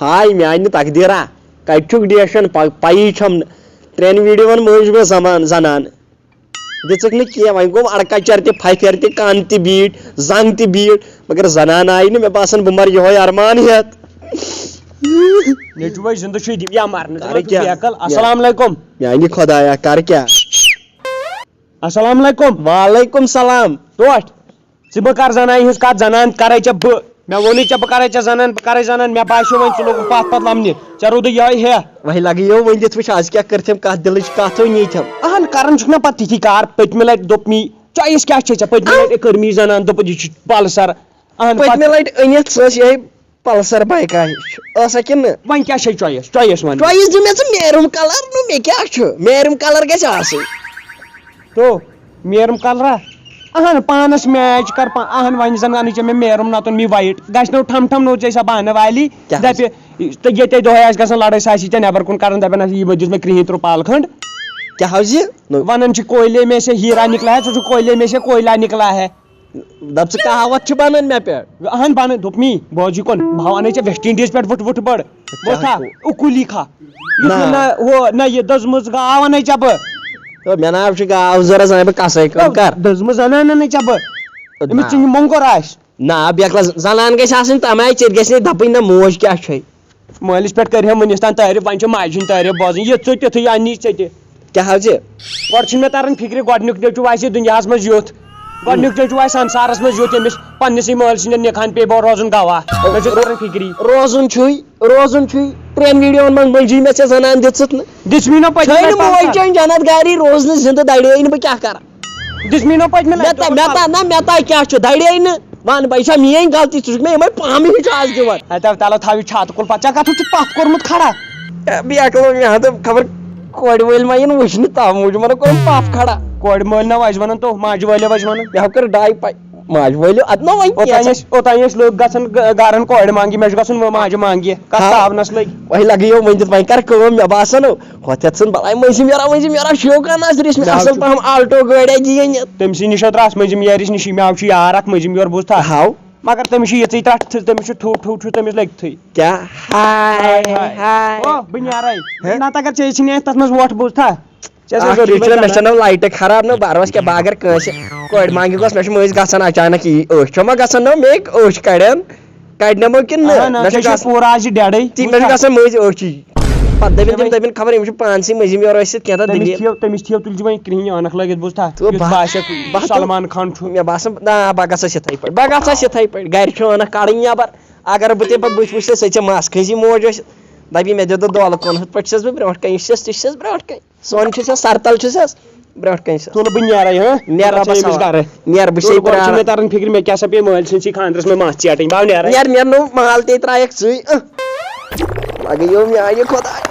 ہائے میانہِ تقدیرا کتچُک ڈیشن پایی چھم ترٛٮ۪ن ویڈیوون منٛز مےٚ زنان دِژٕکھ نہٕ کینٛہہ وۄنۍ گوٚو اڑکچر تہِ پھپھر تہِ کن تہِ بیٖٹھ زنگ تہِ بیٖٹھ مگر زنان آیہِ نہٕ مےٚ باسان بہٕ مر یہوے ارمان ہٮ۪تھ نیچو بھائی زندہ چھُے یا مرنہٕ السلام علیکم میانہِ خۄدایا کر کیٛاہ السلام علیکم وعلیکم سلام ٹوٹھ ژٕ بہٕ کر زنانہِ ہٕنٛز کتھ زنان کرے ژےٚ بہٕ مےٚ ووٚنُے ژےٚ بہٕ کرے ژےٚ زنان بہٕ کرے زنان مےٚ باسیو وۄنۍ ژٕ لوگُکھ پتھ لمنہِ ژےٚ روٗدُے یِہوے ہے وۄنۍ لگیو ؤنِتھ وٕچھ آز کیٛاہ کٔرتھِم کتھ دِلٕچ کتھ نیٖتھِم اہن کران چھُکھ نا پتہٕ تِتھی کار پٔتمہِ لٹہِ دوٚپ می چویِس کیٛاہ چھے ژےٚ پٔتمہِ لٹہِ کٔرمٕے زنان دوٚپُن یہِ چھُ پلسر پٔتمہِ لٹہِ أنِتھ سۄ ٲس یِہے پلسر بایکا ہِش ٲسا کِنہٕ وۄنۍ کیٛاہ چھے چویِس وۄنۍ چویِس دِ مےٚ ژٕ میروٗن کلر نہٕ مےٚ کیٛاہ چھُ میروٗن کلر گژھِ آسٕنۍ تو میرم کلرا اہن پانس میچ کر اہن وۄنۍ زن انٕے ژےٚ مےٚ میرم نتہٕ می وایٹ گژھِ نو ٹھم ٹھم نو ژےٚ سۄ بانہٕ والی دپہِ تہٕ ییٚتے دۄہے آسہِ گژھان لڑٲے سۄ آسی ژےٚ نیبر کُن کران دپان آسہِ یہِ دِژ مےٚ کرٛہِنۍ ترٛوپال کھنڈ کیٛاہ حظ یہِ ونان چھِ کویلے میں سے ہیرا نکلا ہے ژٕ چھُکھ کویلے میں سے کویلا نکلا ہے دپ ژٕ کہاوت چھِ بنان مےٚ پٮ۪ٹھ اہن بنان دوٚپ می بوجی کُن بہٕ انے ژےٚ ویسٹ انڈیز پٮ۪ٹھ وٕٹھ بڑ بوتھا اُکُلی کھا نہ یہِ دٔزمٕژ گاو انے ژےٚ بہٕ مےٚ ناو چھُ گاو ضروٗرت انے بہٕ کسٲے کٲم کر دٔزمٕژ زنان انے ژےٚ بہٕ أمِس ژٕ مۄنٛگُر آسہِ نہ بیکلا زنان گژھِ آسٕنۍ تمہِ آیہِ ژےٚ گژھِ نہٕ دپٕنۍ نہ موج کیٛاہ چھے مٲلِس پٮ۪ٹھ کٔرۍ ہا وٕنِس تام تعریف وۄنۍ چھِ ماجہِ ہٕنٛدۍ تعریف بوزٕنۍ یہِ ژٕ تِتھُے اَنی ژےٚ تہِ کیٛاہ حظ یہِ گۄڈٕ چھُنہٕ مےٚ تران فِکرِ گۄڈنیُک نیٚچوٗ آسہِ دُنیاہس منٛز یُتھ گۄڈنیُک نیٚچوٗ آسہِ سنسارس منٛز یُتھ ییٚمِس پننسٕے مٲلۍ سٕنٛدٮ۪ن نِکہن پیٚیہِ بہٕ روزُن گواہ مےٚ چھُ تران فِکری روزُن چھُے ترٛٮ۪ن ویڈیوون منٛز مٔنٛجی مےٚ ژےٚ زنان دِژٕتھ نہٕ دِژمٕے نہٕ موج چٲنۍ جنت گاری روزنہٕ زندٕ دڑے نہٕ بہٕ کیٛاہ کرٕ دِژمٕے نہٕ پٔتمہِ مےٚ تہ کیٛاہ چھُ دڑے نہٕ ون بہٕ یہِ چھا میٲنۍ غلطی ژٕ چھُکھ مےٚ یِمے پامہٕ ہِش آز دِوان تلو تھاو یہِ چھاتہٕ کُل پتہٕ ژےٚ کتھ چھُکھ پتھ کوٚرمُت کھڑا بیکلا مےٚ دوٚپ خبر کورِ وٲلۍ ما یِن وٕچھنہٕ تَوٕ موٗجوٗب مےٚ کوٚرُم پاپھ کھڑا کورِ مٲلۍ نا ٲسۍ ونان تو ماجہِ وٲلۍ ٲسۍ ونان مےٚ کٔر ڈاے پاے ماجہِ وٲلِو ادٕ نہ وۄنۍ اوٚتانۍ ٲسۍ لُکھ گژھان گرن کورِ مانگہِ مےٚ چھُ گژھُن ماجہِ مانگہِ کتھ تاونس لٔگۍ وۄنۍ لگیو ؤنِتھ وۄنۍ کر کٲم مےٚ باسان ہۄتھ یتھ ژھٕن بلاے مٔنٛزِم یارا شوقان آسہِ رِس مےٚ اصل پہم آلٹو گٲڑۍ دِی أنِتھ تٔمسٕے نِش درٛاس مٔنٛزِم یٲرِس نِشی مےٚ چھُ یار اکھ مٔنٛزِم یور بوٗزتھا ہاو مگر تٔمِس چھُ یِژٕے تتھ تٔمِس چھُ ٹھوٗ ٹھوٗ چھُ تٔمِس لٔگتھٕے کیٛاہ بہٕ نیرے نتہٕ اگر ژےٚ ژھٕنہِ تتھ منٛز وۄٹھ بوٗزتھا مےٚ چھےٚ نہ لایٹہٕ خراب نہ بروس کیٛاہ بہٕ اگر کٲنٛسہِ کورِ مانگہِ گوٚژھ مےٚ چھُ مٔنٛزۍ گژھان اچانک یی أچھ چھو ما گژھان نہ مےٚ أچھ کڑنمو کِنہٕ نہ مےٚ چھُ پوٗرٕ آز یہِ ڈیڈے تی مےٚ چھُ گژھان مٔنٛزۍ أچھ پتہٕ دٔپِنۍ تِم دٔپِنۍ خبر یِم چھِ پانسٕے مٔنٛزِم یورٕ ٲسِتھ کینٛہہ تٔمِس تھیو تُلزِ وۄنۍ کرٛہِنۍ عٲنکھ لٲگِتھ بوٗزتھا سلمان خان چھُ مےٚ باسان نہ بہٕ گژھس یِتھٕے پٲٹھۍ گرِ چھُ عٲنکھ کڑٕنۍ نیبر اگر بہٕ تمہِ پتہٕ بٕتھِ وٕچھِ سۄ ژےٚ مس کھٔنٛسی موج ٲسِتھ دپی مےٚ دِتہٕ دولہٕ کُن ہُتھ پٲٹھۍ چھَس بہٕ برونٛٹھ کَنہِ یہِ چھَس تہِ چھَس برونٛٹھ کَنہِ سۄن چھُس سرتل چھُسس برونٛٹھ کَنہِ تُلہٕ بہٕ نیرے نیرٕ بہٕ چھُسے چھُ مےٚ تران فِکرِ مےٚ کیٛاہ سا پیٚیہِ مٲلۍ سٕنٛدسٕے خانٛدرس منٛز مس ژیٹٕنۍ بہٕ نیرٕ نو مال تے ترٛایکھ ژٕے لگیو میانہِ خۄدایا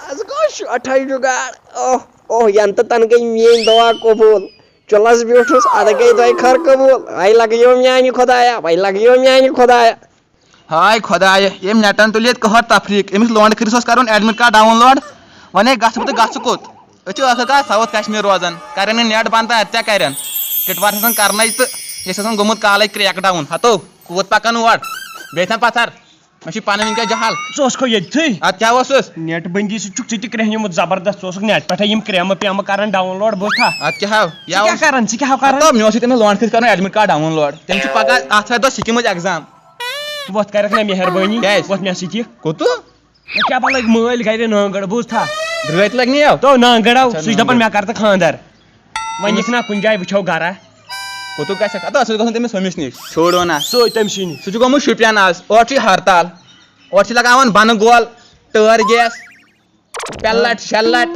آز گوٚو شوٹھے جُگاڑ اوہ ینہٕ تہٕ تنہٕ گٔے میٲنۍ دعا قبوٗل چُلس بیوٗٹھُس ادٕ گٔے دۄیہِ خٲر قبوٗل وۄنۍ لگیو میانہِ خۄدایا ہاے خۄدایا ییٚمۍ نیٹن تُلہِ ییٚتہِ کٕہر تفریٖق أمِس لونڈٕ کھٔرِس اوس کرُن ایڈمِٹ کارڈ ڈاوُن لوڈ وۄنۍ ہے گژھٕ بہٕ تہٕ گژھٕ کوٚت أسۍ چھِ ٲخٕر کار ساوُتھ کشمیٖر روزان کرن نہٕ نیٹ بنٛد تہٕ اَتہِ کیٛاہ کرن ٹِٹ آسان کرنے تہٕ یہِ چھُ آسان گوٚمُت کالے کرٛیک ڈاوُن ہتو کوٗت پکان اور بیٚیہِ تھن پتھر مےٚ چھُ پنٕنۍ وٕنکیٚس جہل ژٕ اوسکھو ییٚتھٕے ادٕ کیٛاہ اوسُس نیٹ بندی سۭتۍ چھُکھ ژٕ تہِ کرٛہنیومُت زبردست ژٕ اوسُکھ نیٹ پٮ۪ٹھے یِم کرٛیمہٕ پیمہٕ کران ڈاوُن لوڈ بوٗزتھا ادٕ کیٛاہ کران ژٕ کیٛاہ کران مےٚ اوس تٔمِس لونڈٕ کھٔرِس کرُن ایڈمِٹ کارڈ ڈاوُن لوڈ تٔمِس چھُ پگاہ آتھوارِ دۄہ سِکِمٕچ ایگزام وۄتھ کرکھ مےٚ مہربٲنی وۄتھ مےٚ سۭتۍ کوٚتوٗ مےٚ کیٛاہ پتہٕ لٔگۍ مٲلۍ گرِ نٲنگٕڑ بوٗزتھا درٛٲتۍ لگہِ نِیو تو نٲنگٕڑ آو سُہ چھُ دپان مےٚ کر تہٕ خانٛدر وۄنۍ یِکھ نا کُنہِ جایہِ وٕچھو گرا کوٚتوٗ گژھکھ اَدٕ سُہ چھُ گژھُن تٔمِس ہُمِس نِش چھوڑو نا سُے تٔمسٕے نِش سُہ چھُ گوٚمُت شُپین آز اورٕ چھُ ہرتال اورٕ چھِ لگاوان بنہٕ گول ٹٲر گیس پٮ۪لٹ شٮ۪لٹ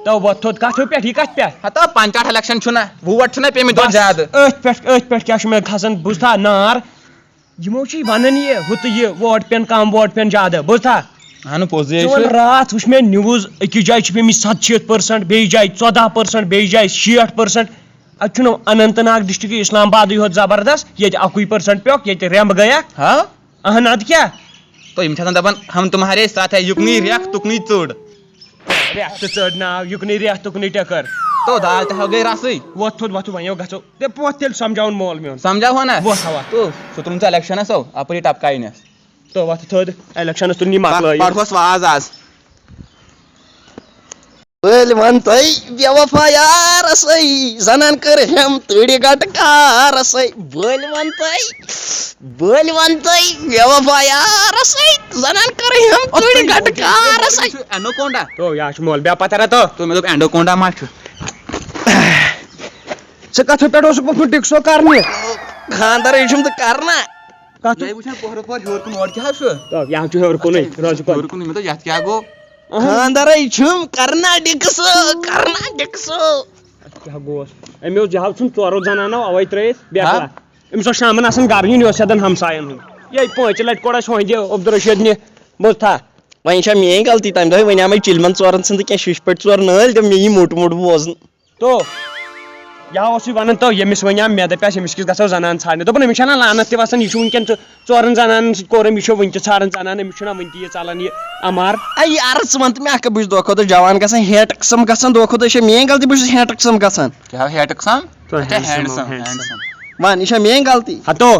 تو وۄتھ تھوٚد کتھ ہیوٚ پٮ۪ٹھ یہِ کتھ پٮ۪ٹھ ہتو پنچاٹ الیکشن چھُنہ ووٹ چھُنہ پیٚمٕتۍ دۄہ زیادٕ أتھۍ پٮ۪ٹھ کیٛاہ چھُ مےٚ کھسان بوٗزتھا نار یِمو چھِ ونان یہِ ہُہ تہٕ یہِ ووٹ پٮ۪ن کم ووٹ پٮ۪ن زیادٕ بوٗزتھا اہن پوٚزُے راتھ وٕچھ مےٚ نِوٕز أکِس جایہِ چھِ پیٚمٕتۍ 67%، بیٚیِس جایہِ 14%، بیٚیِس جایہِ 60%. اتہِ چھُنہٕ اننت ناگ ڈسٹرک اسلام آبادٕے یوت زبردست ییٚتہِ 1% پیوٚکھ ییٚتہِ رٮ۪مب گٔیکھ اہن ادٕ کیٛاہ تو یِم چھِ آسان دپان ہم تُمہارے ساتھ ہے یُکنٕے ریکھ تُکنٕے ژٔر ریکھ تہٕ ژٔر ناو یُکنٕے ریکھ تُکنٕے ٹکر تو دال تہِ گٔے رسٕے وۄتھ تھوٚد وۄتھو وۄنۍ گژھو وۄتھ تیٚلہِ سمجاوُن مول میون سمجاوہو نا وۄتھ ہوا تو سُہ تُلُن ژٕ الیکشنس اپٲری ٹپکاینس تو وقت تھوڑ الیکشنس تل نی مکلٲیِتھ پڑھوس واز آز بٔلۍ وَن تۄہہِ بے وفا یارسٕے زنان کٔر ہٮ۪م تٔڑِ گٹہٕ کارسٕے بٔلۍ وَن تۄہہِ بے وفا یارسٕے زنان کٔر ہٮ۪م تٔڑِ گٹہٕ کارسٕے اینوکونڈا تو یا چھُ مول بیا پتہ تو تو مےٚ دوٚپ اینڈوکونڈا ما چھُ ژٕ کتھو پٮ۪ٹھ اوسُکھ ووٚتھمُت ٹِکسو کرنہِ خاندرٕے چھُم تہٕ کرنا کتھ تۄہہِ وٕچھان پوہرٕ پور ہیوٚر کُن اورٕ کیٛاہ حظ چھُ تو یا چھُ ہیوٚر کُنُے روزِ ہیوٚر کُن مےٚ دوٚپ یتھ کیٛاہ گوٚو خاندرٕے چھُم کرنا ڈِکسہٕ کیٛاہ گوس أمۍ اوس جہاز ژھُن ژورو زنانو اوے ترٲیِتھ بیکلا أمِس اوس شامن آسان گرٕ یُن یہِ اوس سیدن ہمساین ہُنٛد یے پانٛژِ لٹہِ کوٚر اَسہِ ہۄہندِ عبدالرشیٖد نہِ بوزتھا وۄنۍ چھےٚ میٲنۍ غلطی تمہِ دۄہ ونیٛامے چِلمن ژورن ژھٕنۍ کینٛہہ شیشہِ پٮ۪ٹھ ژور نٲلۍ تہٕ مےٚ یی موٚٹ موٚٹ بوزنہٕ تو یا اوسُے ونان تو ییٚمِس ونیٛام مےٚ دپیٛاس أمِس کِس گژھو زنان ژھانڈنہِ دوٚپُن أمِس چھےٚ نا لعنت تہِ وسان یہِ چھُ وٕنکیٚن ژورن زنانن سۭتۍ کوٚرُم یہِ چھُ وٕنہِ تہِ ژھانڈان زنان أمِس چھُنہ وٕنہِ تہِ یہِ ژلان یہِ امار اے یارٕ ژٕ وَن تہٕ مےٚ اکھ بہٕ چھُس دۄہ کھۄتہٕ دۄہ جوان گژھان ہیٹ قٕسم گژھان دۄہ کھۄتہٕ دۄہ یہِ چھےٚ میٲنۍ غلطی بہٕ چھُس ہیٹ قٕسم گژھان کیٛاہ ہیٹ قٕسم handsome. وَن یہِ چھےٚ میٲنۍ غلطی ہتو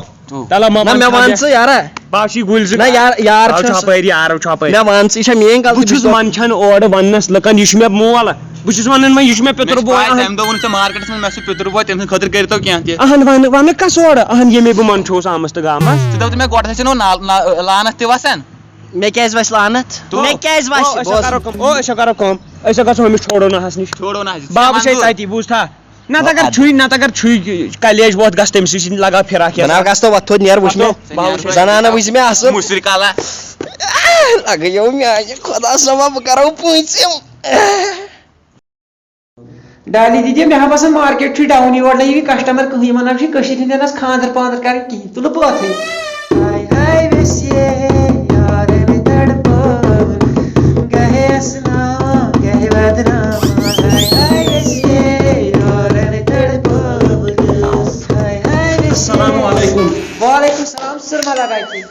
تلا نہ مےٚ وَن ژٕ یارا باسی گُلۍ زٕ نہ یار چھُ اپٲرۍ یارو چھُ اپٲرۍ مےٚ وَن ژٕ یہِ چھےٚ میٲنۍ غلطی بہٕ چھُس منٛدچھان اورٕ وننس لُکن یہِ چھُ مےٚ مول بہٕ چھُس ونان وۄنۍ یہِ چھُ مےٚ پِتُر بوے تمہِ دۄہ ووٚن ژےٚ مارکیٹس منٛز مےٚ چھُ پِتُر بوے تٔمۍ سٕنٛدِ خٲطرٕ کٔرۍتو کینٛہہ تہِ اہن ونہٕ کس اورٕ اہن ییٚمے بہٕ منٛدچھوس آمٕژ تہٕ گامس ژٕ دَپتہٕ مےٚ گۄڈٕ ہسا نو لانت تہِ وسان مےٚ کیازِ وَسہِ لعنت مےٚ کیازِ وَسہِ أسۍ کرو کٲم أسۍ گژھو أمِس چھوڑو نہس نِش چھوڑو نہ بابہٕ چھے تتی بوٗزتھا نتہٕ اگر چھُے کلیج ووت گژھ تٔمۍ سۭتۍ لگاو فِراک جناب گژھ تو وَتھ تھوٚد نیر وٕچھ مےٚ زنانہٕ وٕچھ مےٚ اَصٕل مُشرِق کالا لگٲیو میانہِ خۄدا صٲبا بہٕ کرو پوٗنٛژِم ڈالی دیدی مےٚ ہا باسان مارکیٹ چھُ ڈاوُن یور نہٕ یہِ کسٹمر کٕہٕنۍ یِمن نہ چھُ کٔشیٖرِ ہٕنٛدٮ۪ن آسہِ خاندر پاندر کرٕنۍ کِہیٖنۍ تُلہٕ پٲتھٕے ہاے ہاے ویسیے یار مےٚ تڑپٲوٕن گہے اسناما گہے بدناما ہاے ہاے ویسیے یار مےٚ تڑپٲوٕن ہاے ہاے ویسیے السلام علیکم وعلیکم السلام سرما لگاے کی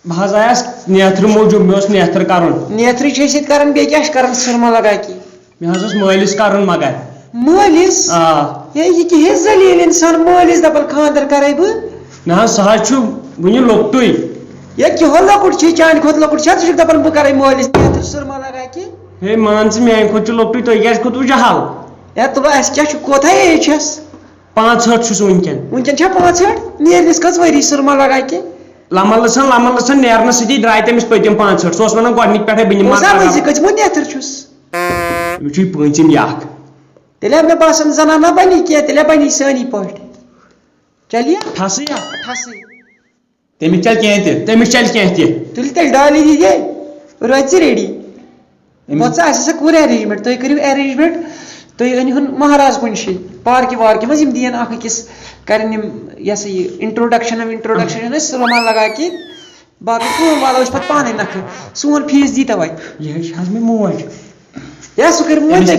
بہٕ حظ آیس نیترٕ موٗجوٗب مےٚ اوس نیتر کرُن نیترٕ چھِ أسۍ ییٚتہِ کران بیٚیہِ کیٛاہ چھِ کران سرما لگاے کی مےٚ حظ اوس مٲلِس کرُن مگر مٲلِس آ ہے یہِ کیٛاہ ذلیٖل اِنسان مٲلِس دپان خاندر کرے بہٕ نہ حظ سُہ حظ چھُ وُنہِ لۄکٹُے یا کیٛاہ لۄکُٹ چھُ چانہِ کھۄتہٕ لۄکُٹ چھا ژٕ چھُکھ دپان بہٕ کرے مٲلِس نیتر سرما لگاے کی ہے مان ژٕ میانہِ کھۄتہٕ چھُ لۄکٹُے تُہۍ کیازِ کھوٚتوٕ جہل یا تُلو اَسہِ کیٛاہ چھُ کوتاہ ایج چھَس 65 چھُس وٕنکیٚن وٕنکیٚن چھا 65 نیرنس کٔژ ؤری سرما لگاے کی لمن نیرنہٕ سۭتی درٛاے تٔمِس پٔتِم 65 سُہ اوس ونان گۄڈنِکۍ پٮ۪ٹھے بہٕ اوسا نِمہٕ وٕنۍ کٔژمُت نیتر چھُس أمِس چھُ یہِ پٲنٛژِم یہِ اکھ تیٚلہِ مےٚ باسان زنان نہ بنی کینٛہہ تیٚلہِ بنی سٲنی پٲٹھۍ چلیے ٹھسٕے یا ٹھسٕے تٔمِس چل کینٛہہ تہِ تٔمِس چلہِ کینٛہہ تہِ تُلہِ تیٚلہِ ڈالی دیدی روزِ ژٕ ریڈی پتہٕ اَسہِ ہسا کوٚر ایرینجمنٹ تُہۍ کٔرِو ایرینجمنٹ تُہۍ أنۍہُن مہراز کُنہِ جایہِ پارکہِ وارکہِ منٛز یِم دِیَن اکھ أکِس کرن یِم یہِ ہسا یہِ انٹروڈکشن چھِ أسۍ سرما لگا کی باقٕے کٲم والو أسۍ پتہٕ پانے نکھٕ سون فیٖس دی تو وۄنۍ یہِ چھِ حظ مےٚ موج یا سُہ کٔرۍ موج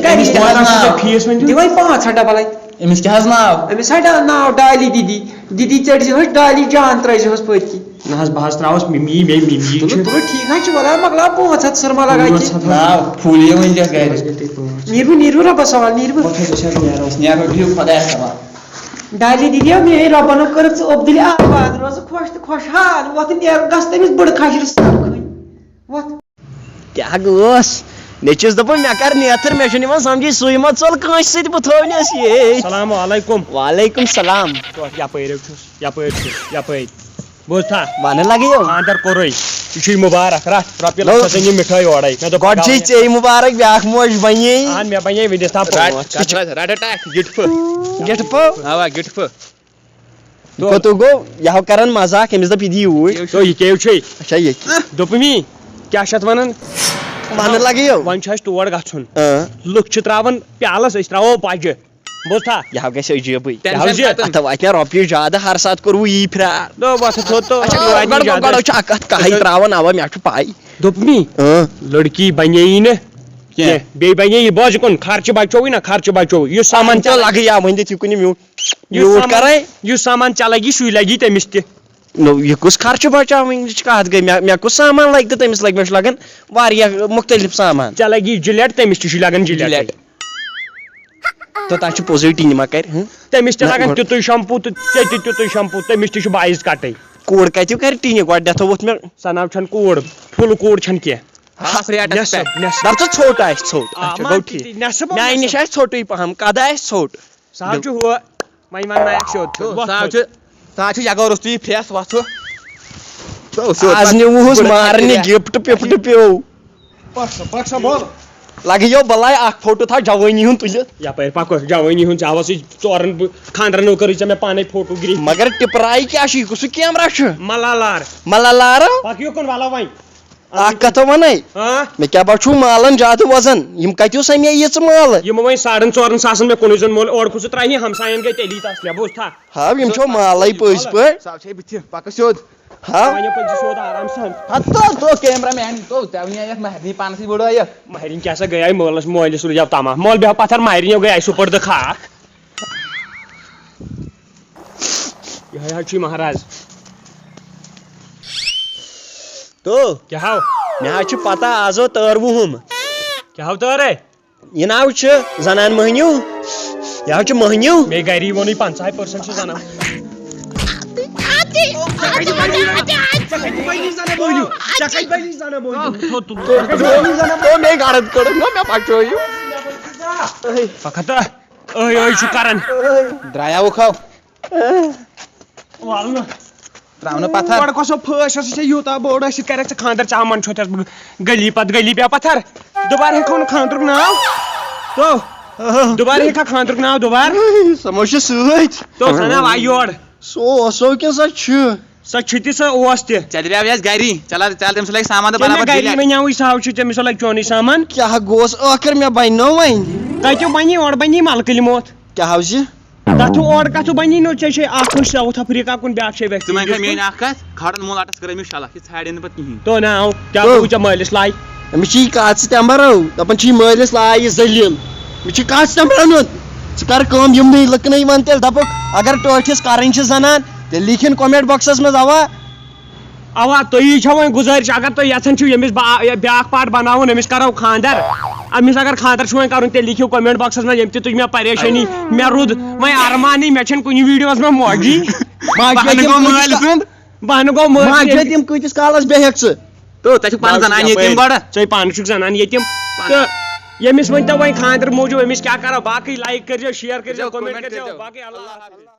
فیٖس ؤنۍ دِ وۄنۍ 500 ڈبل اَتہِ أمِس کیٛاہ حظ ناو أمِس ہا ناو ڈالی دیدی دیدی ژٔٹۍزِہوس ڈالی جان ترٲیزِہوس پٔتۍ کِنۍ نہ حظ بہٕ حظ تراوس مِمی چھُ تُلو ٹھیٖک حظ چھُ وَلہٕ مۄکلاو 500 سرما لگا کی ناو پھوٗلے ؤنۍزٮ۪س گرِ نیٖرو رۄبس سوال نیٖرو نیرو بِہِو خۄدایس حوال ڈالی دیدی میٲنۍ رۄبن کٔر ژٕ عبدُل آباد روزٕ خۄش تہٕ خۄشحال وۄتھ نیرُن گژھ تٔمِس بٔڑٕ کھجرٕ سَرکھٕنۍ وۄتھ کیٛاہ گوس مےٚ چھُس دَپان مےٚ کر نیتر مےٚ چھُنہٕ یِوان سمجھی سُے ما ژوٚل کٲنٛسہِ سۭتۍ بہٕ تھٲونَس یے السلام علیکم وعلیکم سلام یپٲرۍ چھُس یپٲرۍ بوٗزتھا وَنہٕ لگیو خاندر کوٚرُے یہِ چھُے مُبارک رَتھ رۄپیہِ لَچھ أنِم مِٹھٲے اورَے مےٚ دوٚپ گۄڈٕ چھے ژےٚ مُبارک بیٛاکھ موج بنے اہن مےٚ بنے وٕنِس تام گِٹھپہٕ اوا گِٹفہٕ کوٚتُو گوٚو یہِ ہاو کران مزاق أمِس دَپ یہِ دی یوٗرۍ تو یہِ کیٛاہ چھُے اچھا ییٚتہِ دوٚپمی کیٛاہ چھِ اتھ وَنان وَنہٕ لگیو وۄنۍ چھُ اَسہِ تور گژھُن لُکھ چھِ تراوان پیالس أسۍ تراوو پَجہِ بوٗزتھا یہِ ہاو گژھِ عجیٖبٕے ٹٮ۪نشن اَتھ واتہِ رۄپیہِ زیادٕ ہر ساتہٕ کوٚروٕ یی فِرار دوٚپ اَتھ تھوٚد تو گۄڈٕ چھُ اکھ کتھ کَہٕے تراوان اوا مےٚ چھُ پاے دوٚپمی لڑکی بنے نہٕ کینٛہہ بیٚیہِ بنے یہِ بوزِ کُن خرچہٕ بچووٕے نہ خرچہٕ بچووٕے یُس سامان لگے یا وۄنۍ دِتھ یہِ کُنہِ میوٗٹ کرے یُس سامان چلگی سُے لگی تٔمِس تہِ یہِ کُس خرچہٕ بچاوٕنٕچ کتھ گٔے مےٚ کُس سامان لگہِ تہٕ تٔمِس لگہِ مےٚ چھُ لگان واریاہ مُختٔلِف سامان ژےٚ لگی جِلیٹ تٔمِس تہِ چھُ لگان جِلیٹ تہٕ تَتھ چھُ پوٚزُے ٹی ما کرِ تٔمِس تہِ لگان تیُتُے شمپوٗ تہٕ ژےٚ تہِ تیُتُے شمپوٗ تٔمِس تہِ چھُ 22 کٹٕے کوڑ کتیو کر ٹینہِ گۄڈنیٚتھ ووٚتھ مےٚ سۄ ناو چھَنہٕ کوٗر فُل کوٗر چھَنہٕ کینٛہہ ہاف ریٹس پٮ۪ٹھ دپ ژٕ ژھوٚٹ آسہِ ژھوٚٹ آ، اچھا مان گوٚو تی- ٹھیٖک نٮ۪صٕب میانہِ نِش آسہِ ژھوٚٹُے پہم قد آسہِ ژھوٚٹ سُہ حظ چھُ ہُہ وۄنۍ وَننایَکھ سیوٚد سا چھُ یگو روٚستُے فرٛیس وۄتھو آز نِوہوس مارنہِ گفٹ پِفٹ پیو لگیو بلاے اکھ فوٹو تھاو جوٲنی ہُنٛد تُلِتھ یپٲرۍ پکو جوٲنی ہُنٛد ژےٚ آوسٕے ژورن خانٛدرن کٔرٕے ژےٚ مےٚ پانے فوٹو گِری مگر ٹِپراے کیٛاہ چھُ یہِ کُس کیمرا چھُ ملالار ملالارا پکھ یوکُن وَلو وۄنۍ اکھ کتھ ونے ہاں مےٚ کیٛاہ باسیو مالن زیادٕ وزن یِم کتیو سمے ییٖژ مالہٕ یِمو وۄنۍ 4.5 ساسن مےٚ کُنُے زوٚن مول اورٕ کھوٚت ژٕ ترٛاوِ ہمساین گٔے تیٚلی تس بوٗز تھا ہاو یِم چھو مالے پٔزۍ پٲٹھۍ سا چھے بٕتھِ پکہٕ سیوٚد ہاو وۄنۍ پٔکۍ زِ سیوٚد آرام سان تو کیمرا مین تو ژےٚ وَنی یتھ مہرنی پانسٕے بٔڑٲیِکھ مہرِنۍ کیٛاہ سا گٔیے مٲلِس رُجاو تما مول بیٚہو پتھر مہرِنیو گٔیے سُپر خا یِہوے حظ چھُے مہراز تو کیٛاہ ہاو مےٚ حظ چھِ پتہ آز او 13 کیٛاہ ہاو تٲرے یہِ ناو چھُ زنان مٔہنیوٗ یہِ حظ چھُ مٔہنیوٗ مے گری ووٚنُے 50% چھِ زنان مے گرد کٔڑ مےٚ پچویو پکھت چھُ کران درٛایاوُکھ ہو تراونہٕ پتھر گۄڈٕ کۄسو پھٲسۍ ٲسۍ ژےٚ یوٗتاہ بوٚڑ ٲسِتھ کرکھ ژٕ خاندر ژٕ امن چھوتھس بہٕ گلی پتہٕ گلی بیٚہہ پتھر دُبارٕ ہیٚکو نہٕ خاندرُک ناو تو دُبارٕ ہیٚکھا خاندرُک ناو دُبارٕ سۄ ما چھِ سۭتۍ تو سۄ ناو آیہِ یور سُہ اوسو کِنہٕ سۄ چھِ سۄ چھِ تہِ سۄ اوس تہِ ژےٚ دپیاو یس گری چل تٔمِس لگہِ سامان تہٕ مےٚ برابر گری وَنیاوُے سہو چھُ تٔمِس لگہِ چونُے سامان کیٛاہ گوس ٲخر مےٚ بننو وۄنۍ کتیو بنی اورٕ بنی ملکہٕ لِموت کیٛاہ حظ چھِ تتھ اورٕ کتھٕ بنی نہٕ ژےٚ چھے اکھ کُن ساوُتھ افریقہ کُن بیاکھ چھے ژٕ وۄنۍ کھے میٲنۍ ویسٹ اکھ کتھ کھڑن مول آٹس کٔر أمِس شلکھ یہِ ژھانڈے نہٕ پتہٕ کِہینۍ تو ناو کیٛاہ گوٚو ژےٚ مٲلِس لاے أمِس چھِ یہِ کَتھ سۭتۍ اَمبرو دَپان چھِ یہِ مٲلِس لاے یہِ زٔلیٖل مےٚ چھِ کَتھ سۭتۍ اَمبرنُت ژٕ کر کٲم یِمنٕے لٕکنٕے وَن تیٚلہِ دَپُکھ اگر ٹٲٹھِس کَرٕنۍ چھِ زنان تیٚلہِ لیٖکھِن کومنٹ باکسس منٛز اوا تُہی چھو وۄنۍ گُزٲرِش اگر تُہۍ یژھان چھِو ییٚمِس بیاکھ پارٹ بناوُن أمِس کرو خاندر أمِس اگر خاندر چھُ وۄنۍ کرُن تیٚلہِ لیٖکھِو کومنٹ باکسس منٛز ییٚمہِ تہِ تُہۍ مےٚ پریشٲنی مےٚ روٗد وۄنۍ ارمانٕے مےٚ چھنہٕ کُنہِ ویٖڈیوس منٛز موجی بہانہٕ گوٚو مٲلۍ تِم کۭتِس کالس بیٚہکھ ژٕ تو ژےٚ چھُکھ پانہٕ زنان ییٚتیٖم گۄڈٕ ژٕ پانہٕ چھُکھ زنان ییٚتِم تہٕ ییٚمِس ؤنۍتو وۄنۍ خاندر موٗجوٗب أمِس کیٛاہ کرو باقٕے لایک کٔرزیو شیر کٔرزیو کومنٹ کٔرزیو باقٕے اللہ حافظ